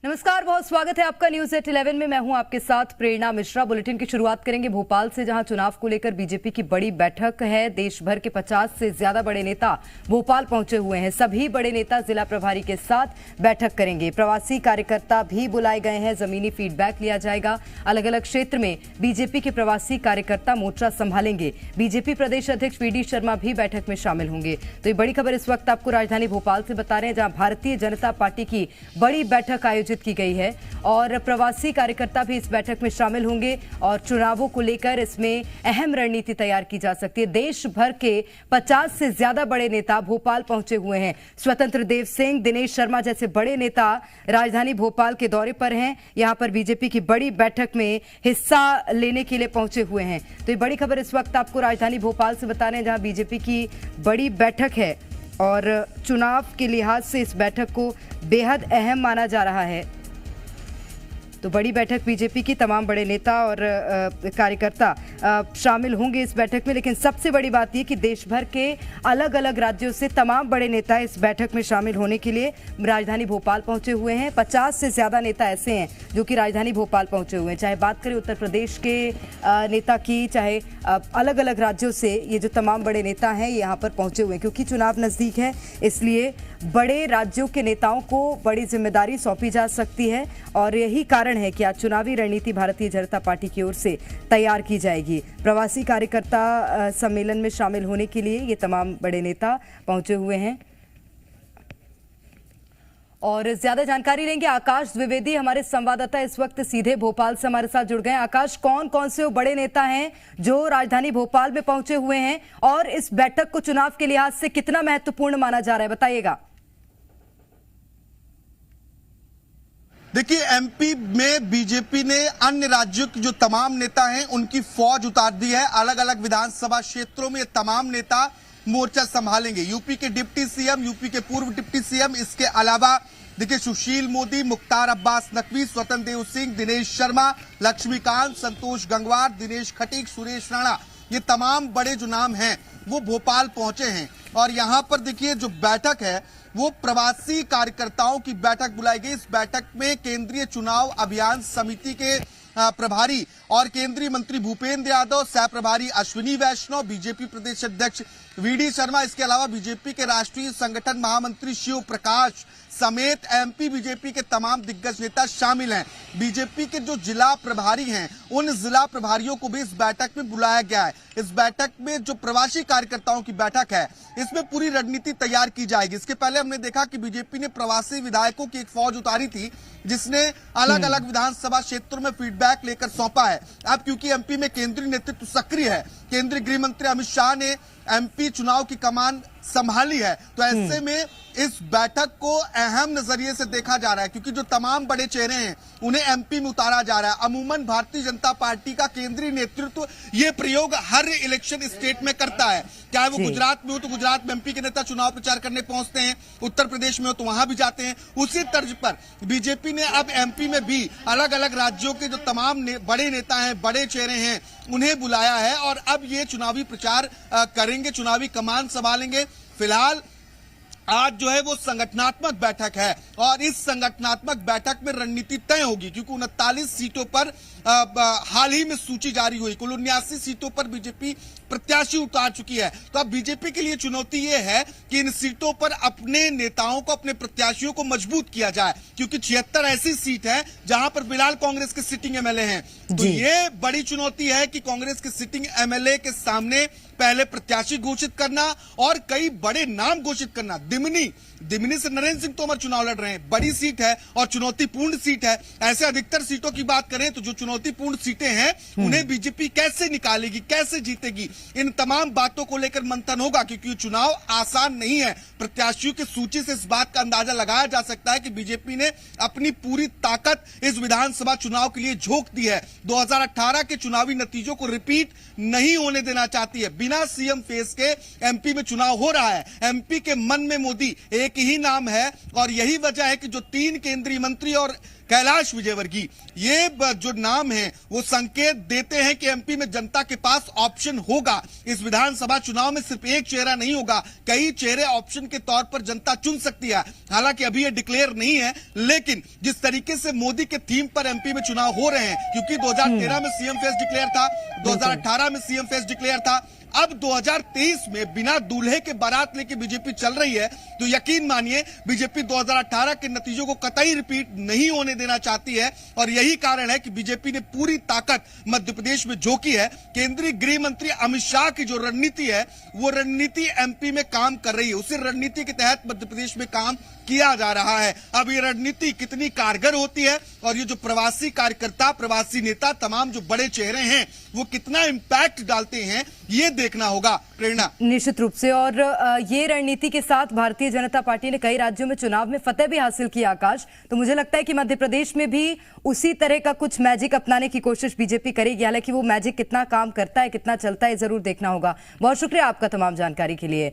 नमस्कार, बहुत स्वागत है आपका न्यूज एट 11 में। मैं हूं आपके साथ प्रेरणा मिश्रा। बुलेटिन की शुरुआत करेंगे भोपाल से, जहां चुनाव को लेकर बीजेपी की बड़ी बैठक है। देश भर के 50 से ज्यादा बड़े नेता भोपाल पहुंचे हुए हैं। सभी बड़े नेता जिला प्रभारी के साथ बैठक करेंगे। प्रवासी कार्यकर्ता भी बुलाए गए हैं। जमीनी फीडबैक लिया जाएगा। अलग अलग क्षेत्र में बीजेपी के प्रवासी कार्यकर्ता मोर्चा संभालेंगे। बीजेपी प्रदेश अध्यक्ष वी डी शर्मा भी बैठक में शामिल होंगे। तो ये बड़ी खबर इस वक्त आपको राजधानी भोपाल से बता रहे हैं, जहां भारतीय जनता पार्टी की बड़ी बैठक आयोजित की गई है और प्रवासी कार्यकर्ता भी इस बैठक में शामिल होंगे और चुनावों को लेकर इसमें अहम रणनीति तैयार की जा सकती है। देश भर के 50 से ज्यादा बड़े नेता भोपाल पहुंचे हुए हैं। स्वतंत्र देव सिंह, दिनेश शर्मा जैसे बड़े नेता राजधानी भोपाल के दौरे पर हैं। यहां पर बीजेपी की बड़ी बैठक में हिस्सा लेने के लिए पहुंचे हुए हैं। तो ये बड़ी खबर इस वक्त आपको राजधानी भोपाल से बता रहे हैं, जहां बीजेपी की बड़ी बैठक है और चुनाव के लिहाज से इस बैठक को बेहद अहम माना जा रहा है। तो बड़ी बैठक, बीजेपी की तमाम बड़े नेता और कार्यकर्ता शामिल होंगे इस बैठक में। लेकिन सबसे बड़ी बात यह कि देश भर के अलग अलग राज्यों से तमाम बड़े नेता इस बैठक में शामिल होने के लिए राजधानी भोपाल पहुंचे हुए हैं। 50 से ज्यादा नेता ऐसे हैं जो कि राजधानी भोपाल पहुंचे हुए हैं। चाहे बात करें उत्तर प्रदेश के नेता की, चाहे अलग अलग राज्यों से ये जो तमाम बड़े नेता हैं यहाँ पर पहुंचे हुए हैं। क्योंकि चुनाव नजदीक है, इसलिए बड़े राज्यों के नेताओं को बड़ी जिम्मेदारी सौंपी जा सकती है और यही कारण है कि आज चुनावी रणनीति भारतीय जनता पार्टी की ओर से तैयार की जाएगी। प्रवासी कार्यकर्ता सम्मेलन में शामिल होने के लिए ये तमाम बड़े नेता पहुंचे हुए हैं और ज्यादा जानकारी लेंगे। आकाश द्विवेदी हमारे संवाददाता इस वक्त सीधे भोपाल से हमारे साथ जुड़ गए हैं। आकाश, कौन कौन से वो बड़े नेता हैं जो राजधानी भोपाल में पहुंचे हुए हैं और इस बैठक को चुनाव के लिहाज से कितना महत्वपूर्ण माना जा रहा है, बताइएगा। देखिए, एमपी में बीजेपी ने अन्य राज्यों के जो तमाम नेता हैं उनकी फौज उतार दी है। अलग अलग विधानसभा क्षेत्रों में ये तमाम नेता मोर्चा संभालेंगे। यूपी के डिप्टी सीएम, यूपी के पूर्व डिप्टी सीएम, इसके अलावा देखिए सुशील मोदी, मुख्तार अब्बास नकवी, स्वतंत्र देव सिंह, दिनेश शर्मा, लक्ष्मीकांत, संतोष गंगवार, दिनेश खटीक, सुरेश राणा, ये तमाम बड़े जो नाम हैं वो भोपाल पहुंचे हैं। और यहां पर देखिए जो बैठक है वो प्रवासी कार्यकर्ताओं की बैठक बुलाई गई। इस बैठक में केंद्रीय चुनाव अभियान समिति के प्रभारी और केंद्रीय मंत्री भूपेंद्र यादव, सह प्रभारी अश्विनी वैष्णव, बीजेपी प्रदेश अध्यक्ष वी डी शर्मा, इसके अलावा बीजेपी के राष्ट्रीय संगठन महामंत्री शिव प्रकाश समेत एमपी बीजेपी के तमाम दिग्गज नेता शामिल हैं। बीजेपी के जो जिला प्रभारी हैं उन जिला प्रभारियों को भी इस बैठक में बुलाया गया है। इस बैठक में जो प्रवासी कार्यकर्ताओं की बैठक है इसमें पूरी रणनीति तैयार की जाएगी। इसके पहले हमने देखा कि बीजेपी ने प्रवासी विधायकों की एक फौज उतारी थी जिसने अलग अलग विधानसभा क्षेत्रों में फीडबैक लेकर सौंपा है। अब क्योंकि एमपी में केंद्रीय नेतृत्व सक्रिय है, केंद्रीय गृह मंत्री अमित शाह ने एमपी चुनाव की कमान संभाली है, तो ऐसे में इस बैठक को अहम नजरिए से देखा जा रहा है क्योंकि जो तमाम बड़े चेहरे हैं उन्हें एमपी में उतारा जा रहा है। अमूमन भारतीय जनता पार्टी का केंद्रीय नेतृत्व ये प्रयोग हर इलेक्शन स्टेट में करता है। चाहे वो गुजरात में हो तो गुजरात में एमपी के नेता चुनाव प्रचार करने पहुंचते हैं, उत्तर प्रदेश में हो तो वहां भी जाते हैं। उसी तर्ज पर बीजेपी ने अब एमपी में भी अलग अलग राज्यों के जो तमाम बड़े नेता हैं, बड़े चेहरे हैं, उन्हें बुलाया है और अब ये चुनावी प्रचार करेंगे, चुनावी कमान संभालेंगे। फिलहाल आज जो है वो संगठनात्मक बैठक है और इस संगठनात्मक बैठक में रणनीति तय होगी क्योंकि 39 सीटों पर हाल ही में सूची जारी हुई। कुल 79 सीटों पर बीजेपी प्रत्याशी उतार चुकी है। तो अब बीजेपी के लिए चुनौती ये है कि इन सीटों पर अपने नेताओं को, अपने प्रत्याशियों को मजबूत किया जाए क्योंकि 76 ऐसी सीट है जहां पर फिलहाल कांग्रेस के सिटिंग एमएलए हैं। तो ये बड़ी चुनौती है कि कांग्रेस के सिटिंग एमएलए के सामने पहले प्रत्याशी घोषित करना और कई बड़े नाम घोषित करना। दिमनी से नरेंद्र सिंह तोमर चुनाव लड़ रहे हैं, बड़ी सीट है और चुनौतीपूर्ण सीट है। ऐसे अधिकतर सीटों की बात करें तो जो चुनौतीपूर्ण सीटें हैं उन्हें बीजेपी कैसे निकालेगी, कैसे जीतेगी, इन तमाम बातों को लेकर मंथन होगा क्योंकि चुनाव आसान नहीं है। प्रत्याशियों की सूची से इस बात का अंदाजा लगाया जा सकता है कि बीजेपी ने अपनी पूरी ताकत इस विधानसभा चुनाव के लिए झोंक दी है। 2018 के चुनावी नतीजों को रिपीट नहीं होने देना चाहती है। बिना सीएम फेस के एमपी में चुनाव हो रहा है। एमपी के मन में मोदी एक एक ही नाम है और यही वजह है कि जो 3 केंद्रीय मंत्री और कैलाश विजयवर्गीय ये जो नाम है वो संकेत देते हैं कि एमपी में जनता के पास ऑप्शन होगा। इस विधानसभा चुनाव में सिर्फ एक चेहरा नहीं होगा, कई चेहरे ऑप्शन के तौर पर जनता चुन सकती है। हालांकि अभी ये डिक्लेयर नहीं है, लेकिन जिस तरीके से मोदी के थीम पर एमपी में चुनाव हो रहे हैं, क्योंकि 2013 में सीएम फेस डिक्लेयर था, 2018 में सीएम फेस डिक्लेयर था, अब 2023 में बिना दूल्हे के बारात लेके बीजेपी चल रही है, तो यकीन मानिए बीजेपी 2018 के नतीजों को कतई रिपीट नहीं होने देना चाहती है। और यही कारण है कि बीजेपी ने पूरी ताकत मध्य प्रदेश में झोंकी है। केंद्रीय गृह मंत्री अमित शाह की जो रणनीति है वो रणनीति एमपी में काम कर रही है, उसी रणनीति के तहत मध्य प्रदेश में काम किया जा रहा है। अब ये रणनीति कितनी कारगर होती है और ये जो प्रवासी कार्यकर्ता, प्रवासी नेता, तमाम जो बड़े चेहरे हैं वो कितना इंपैक्ट डालते हैं, ये देखना होगा। प्रेरणा, निश्चित रूप से। और ये रणनीति के साथ भारतीय जनता पार्टी ने कई राज्यों में चुनाव में फतेह भी हासिल की आकाश, तो मुझे लगता है कि मध्य प्रदेश में भी उसी तरह का कुछ मैजिक अपनाने की कोशिश बीजेपी करेगी। हालांकि वो मैजिक कितना काम करता है, कितना चलता है, जरूर देखना होगा। बहुत शुक्रिया आपका तमाम जानकारी के लिए।